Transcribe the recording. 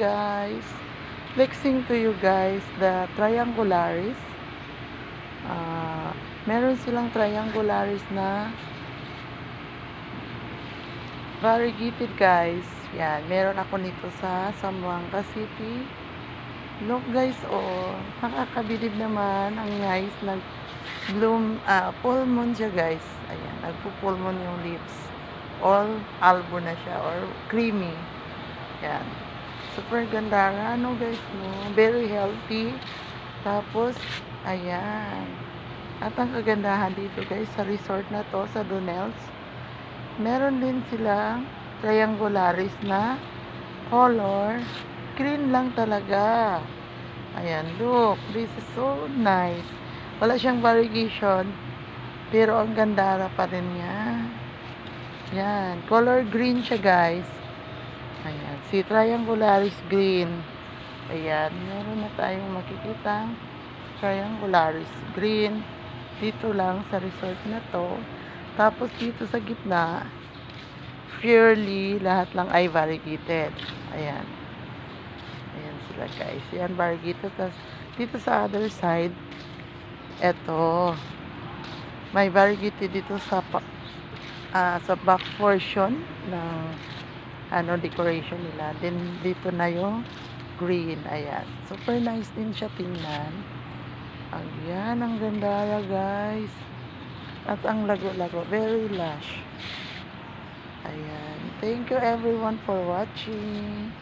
guys. Flexing to you guys the triangularis. Meron silang triangularis na variegated guys. Yan, meron ako nito sa Zamboanga City. Look guys, oh, nakakabilib naman. Ang nice, nag-bloom, full moon siya guys. Ayan, nagpo-full moon yung leaves. All albo na siya or creamy. Yan. Super ganda nga, no guys, no? Very healthy. Tapos, ayan. At ang kagandahan dito guys, sa resort na to, sa Donels, meron din silang triangularis na color. Green lang talaga. Ayan, look. This is so nice. Wala siyang variegation, pero ang ganda pa rin niya. Yan, color green siya guys. Ayan, si triangularis green. Ayan, meron na tayong makikita triangularis green dito lang sa resort na to. Tapos dito sa gitna, purely lahat lang ay variegated. Ayan. Ayan sila guys. Ayan, variegated. Tapos dito sa other side, eto, may variegated dito sa back portion ng decoration nila. Then dito na yung green. Ayan. Super nice din siya tingnan. Ayan, ang ganda guys. At ang lago-lago. Very lush. Ayan. Thank you everyone for watching.